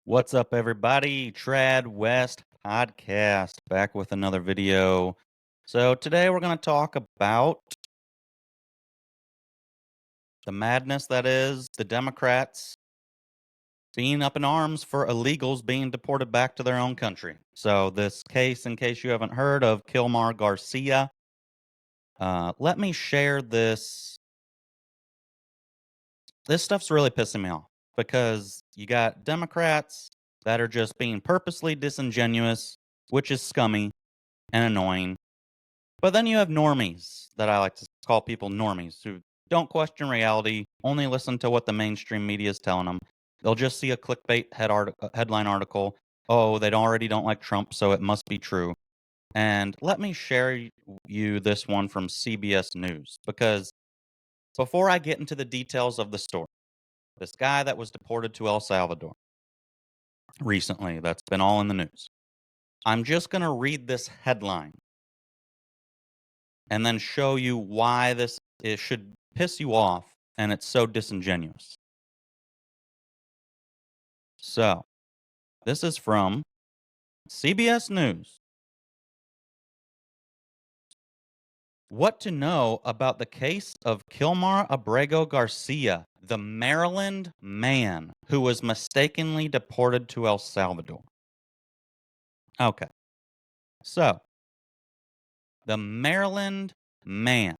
What's up, everybody? Trad West Podcast back with another video. So, today we're going to talk about the madness that is the Democrats being up in arms for illegals being deported back to their own country. So, this case, in case you haven't heard of Kilmar Garcia, let me share this. This stuff's really pissing me off because you got Democrats that are just being purposely disingenuous, which is scummy and annoying. But then you have normies that I like to call people normies who don't question reality, only listen to what the mainstream media is telling them. They'll just see a clickbait headline article. Oh, they already don't like Trump, so it must be true. And let me share you this one from CBS News because before I get into the details of the story, this guy that was deported to El Salvador recently, that's been all in the news. I'm just going to read this headline and then show you why it should piss you off and it's so disingenuous. So, this is from CBS News. What to know about the case of Kilmar Abrego Garcia, the Maryland man who was mistakenly deported to El Salvador. Okay. So, the Maryland man.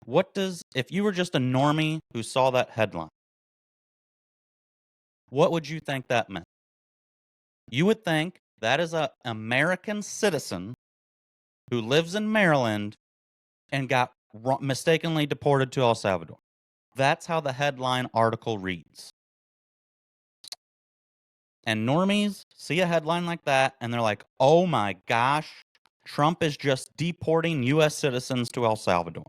If you were just a normie who saw that headline, what would you think that meant? You would think that is an American citizen who lives in Maryland and got mistakenly deported to El Salvador. That's how the headline article reads. And normies see a headline like that and they're like, oh my gosh, Trump is just deporting U.S. citizens to El Salvador.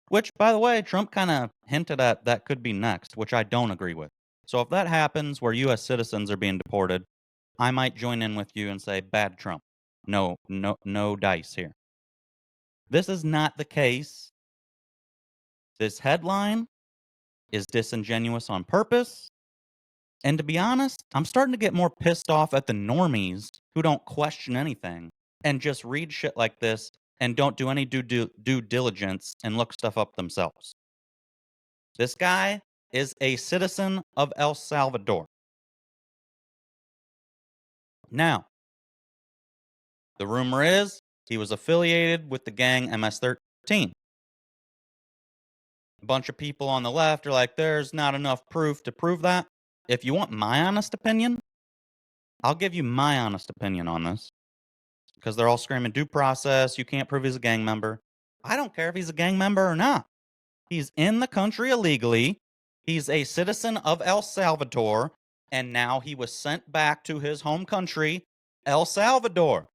Which, by the way, Trump kind of hinted at that could be next, which I don't agree with. So if that happens where U.S. citizens are being deported, I might join in with you and say, bad Trump. No dice here. This is not the case. This headline is disingenuous on purpose. And to be honest, I'm starting to get more pissed off at the normies who don't question anything and just read shit like this and don't do any due diligence and look stuff up themselves. This guy is a citizen of El Salvador. Now, the rumor is he was affiliated with the gang MS-13. A bunch of people on the left are like, there's not enough proof to prove that. If you want my honest opinion, I'll give you my honest opinion on this. Because they're all screaming due process, you can't prove he's a gang member. I don't care if he's a gang member or not. He's in the country illegally. He's a citizen of El Salvador. And now he was sent back to his home country, El Salvador.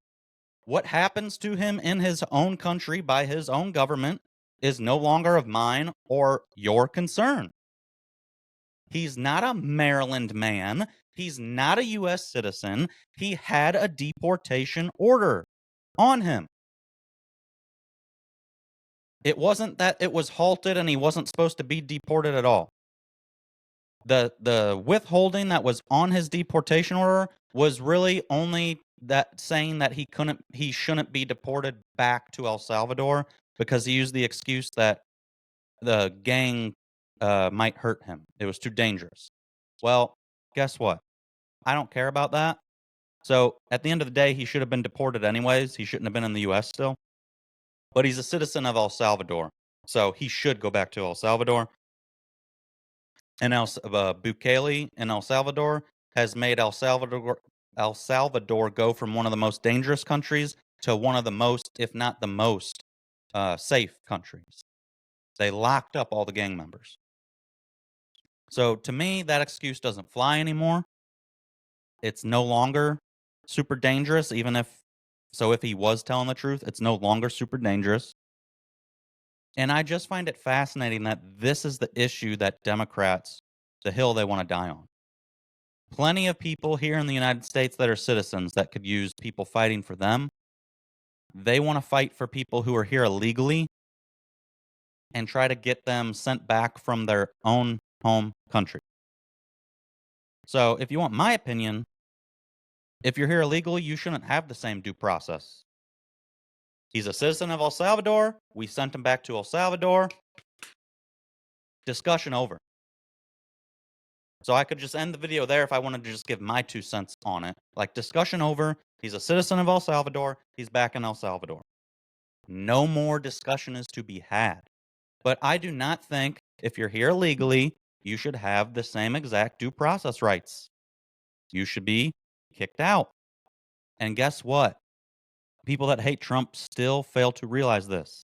What happens to him in his own country by his own government is no longer of mine or your concern. He's not a Maryland man. He's not a U.S. citizen. He had a deportation order on him. It wasn't that it was halted and he wasn't supposed to be deported at all. The withholding that was on his deportation order was really only that saying that he shouldn't be deported back to El Salvador because he used the excuse that the gang might hurt him. It was too dangerous. Well, guess what? I don't care about that. So at the end of the day, he should have been deported anyways. He shouldn't have been in the U.S. still. But he's a citizen of El Salvador, so he should go back to El Salvador. And Bukele in El Salvador has made El Salvador go from one of the most dangerous countries to one of the most, if not the most, safe countries. They locked up all the gang members. So to me, that excuse doesn't fly anymore. It's no longer super dangerous, if he was telling the truth, it's no longer super dangerous. And I just find it fascinating that this is the issue that Democrats, the hill they want to die on. Plenty of people here in the United States that are citizens that could use people fighting for them. They want to fight for people who are here illegally and try to get them sent back from their own home country. So, if you want my opinion, if you're here illegally, you shouldn't have the same due process. He's a citizen of El Salvador. We sent him back to El Salvador. Discussion over. So I could just end the video there if I wanted to just give my 2 cents on it. Like, discussion over. He's a citizen of El Salvador. He's back in El Salvador. No more discussion is to be had. But I do not think if you're here illegally, you should have the same exact due process rights. You should be kicked out. And guess what? People that hate Trump still fail to realize this.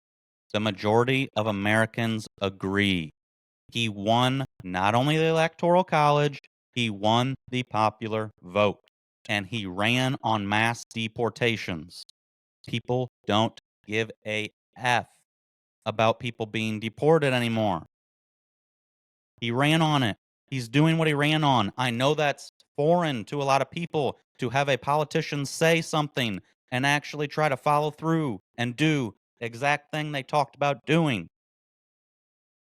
The majority of Americans agree. He won not only the Electoral College, he won the popular vote. And he ran on mass deportations. People don't give a F about people being deported anymore. He ran on it. He's doing what he ran on. I know that's foreign to a lot of people to have a politician say something and actually try to follow through and do the exact thing they talked about doing.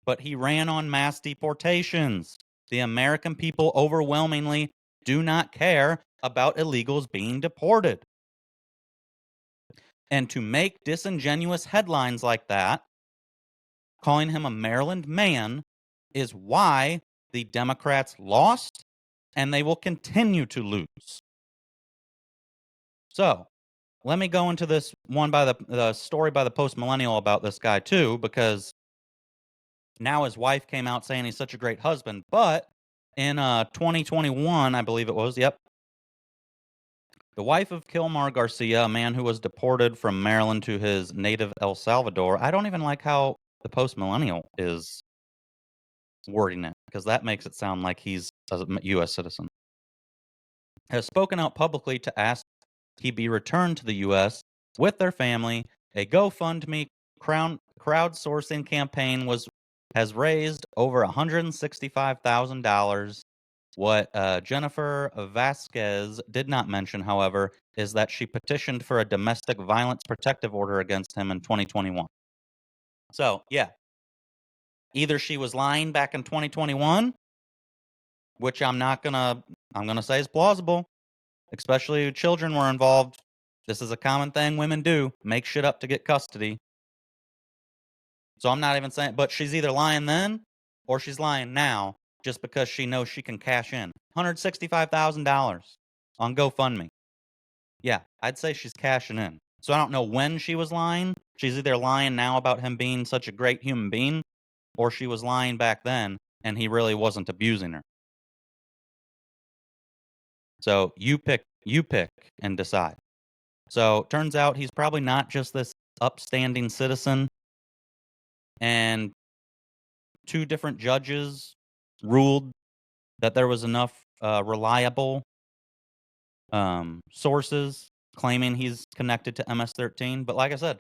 But he ran on mass deportations. The American people overwhelmingly do not care about illegals being deported. And to make disingenuous headlines like that, calling him a Maryland man, is why the Democrats lost and they will continue to lose. So, let me go into this one by the story by the Post Millennial about this guy too, because now his wife came out saying he's such a great husband. But in 2021, I believe it was, yep, the wife of Kilmar Garcia, a man who was deported from Maryland to his native El Salvador. I don't even like how the Post Millennial is wording it, because that makes it sound like he's a U.S. citizen. Has spoken out publicly to ask he be returned to the U.S. with their family. A GoFundMe crowdsourcing campaign has raised over $165,000. What Jennifer Vasquez did not mention, however, is that she petitioned for a domestic violence protective order against him in 2021. So, yeah, either she was lying back in 2021, which I'm gonna say is plausible, especially children were involved. This is a common thing women do, make shit up to get custody. So I'm not even saying, but she's either lying then or she's lying now just because she knows she can cash in $165,000 on GoFundMe. Yeah, I'd say she's cashing in. So I don't know when she was lying. She's either lying now about him being such a great human being, or she was lying back then and he really wasn't abusing her. So you pick and decide. So turns out he's probably not just this upstanding citizen. And 2 different judges ruled that there was enough reliable sources claiming he's connected to MS-13. But like I said,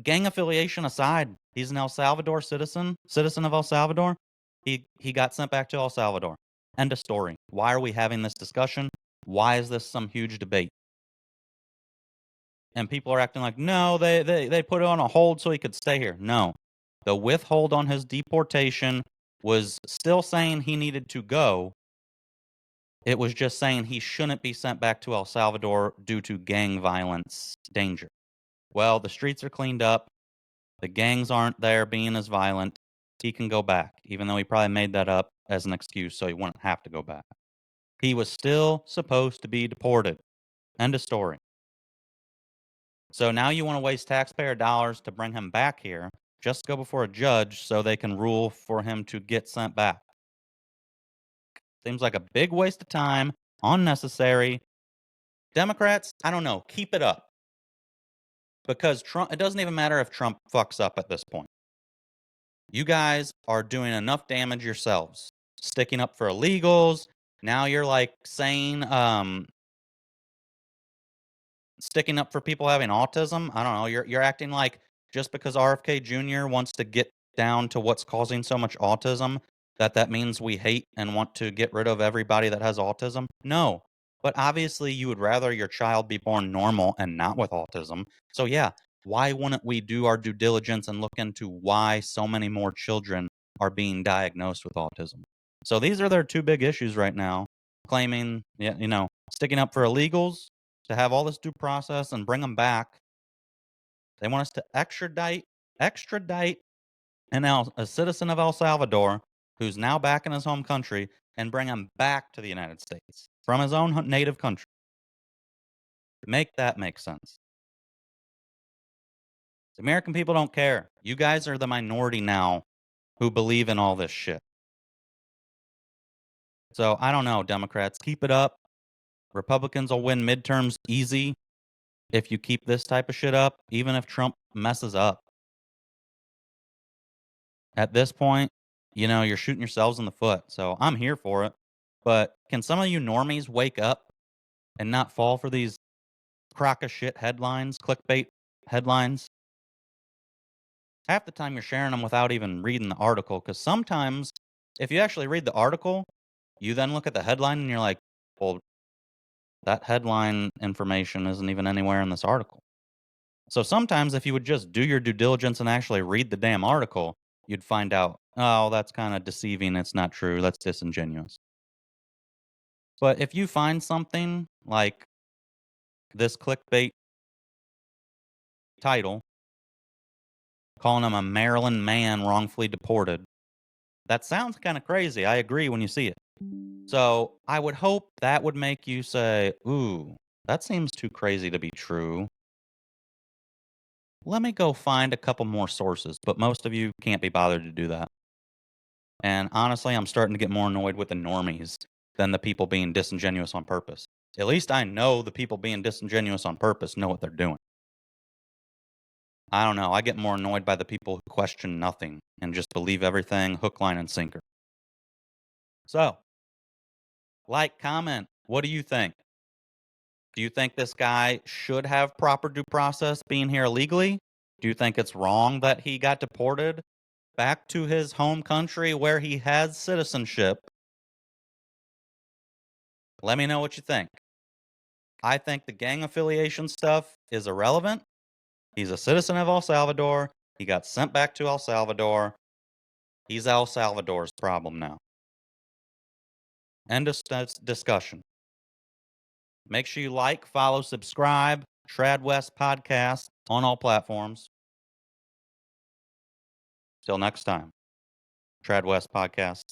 gang affiliation aside, he's an El Salvador citizen of El Salvador. He got sent back to El Salvador. End of story. Why are we having this discussion? Why is this some huge debate? And people are acting like, no, they put it on a hold so he could stay here. No. The withhold on his deportation was still saying he needed to go. It was just saying he shouldn't be sent back to El Salvador due to gang violence danger. Well, the streets are cleaned up. The gangs aren't there being as violent. He can go back, even though he probably made that up as an excuse so he wouldn't have to go back. He was still supposed to be deported. End of story. So now you want to waste taxpayer dollars to bring him back here. Just go before a judge so they can rule for him to get sent back. Seems like a big waste of time, unnecessary. Democrats, I don't know, keep it up. Because Trump, it doesn't even matter if Trump fucks up at this point. You guys are doing enough damage yourselves. Sticking up for illegals. Now you're like saying, sticking up for people having autism. I don't know. You're acting like just because RFK Jr. wants to get down to what's causing so much autism, that means we hate and want to get rid of everybody that has autism. No. But obviously you would rather your child be born normal and not with autism. So yeah, why wouldn't we do our due diligence and look into why so many more children are being diagnosed with autism? So these are their two big issues right now, claiming, yeah, sticking up for illegals to have all this due process and bring them back. They want us to extradite a citizen of El Salvador who's now back in his home country and bring him back to the United States from his own native country. Make that make sense. The American people don't care. You guys are the minority now who believe in all this shit. So I don't know, Democrats, keep it up. Republicans will win midterms easy if you keep this type of shit up, even if Trump messes up. At this point, you're shooting yourselves in the foot. So I'm here for it. But can some of you normies wake up and not fall for these crock of shit headlines, clickbait headlines? Half the time you're sharing them without even reading the article. Because sometimes, if you actually read the article, you then look at the headline and you're like, well, that headline information isn't even anywhere in this article. So sometimes if you would just do your due diligence and actually read the damn article, you'd find out, oh, that's kind of deceiving. It's not true. That's disingenuous. But if you find something like this clickbait title, calling him a Maryland man wrongfully deported, that sounds kind of crazy. I agree when you see it. So I would hope that would make you say, ooh, that seems too crazy to be true. Let me go find a couple more sources, but most of you can't be bothered to do that. And honestly, I'm starting to get more annoyed with the normies than the people being disingenuous on purpose. At least I know the people being disingenuous on purpose know what they're doing. I don't know. I get more annoyed by the people who question nothing and just believe everything hook, line, and sinker. So, comment. What do you think? Do you think this guy should have proper due process being here illegally? Do you think it's wrong that he got deported back to his home country where he has citizenship? Let me know what you think. I think the gang affiliation stuff is irrelevant. He's a citizen of El Salvador. He got sent back to El Salvador. He's El Salvador's problem now. End of discussion. Make sure you like, follow, subscribe. Trad West Podcast on all platforms. Till next time. Trad West Podcast.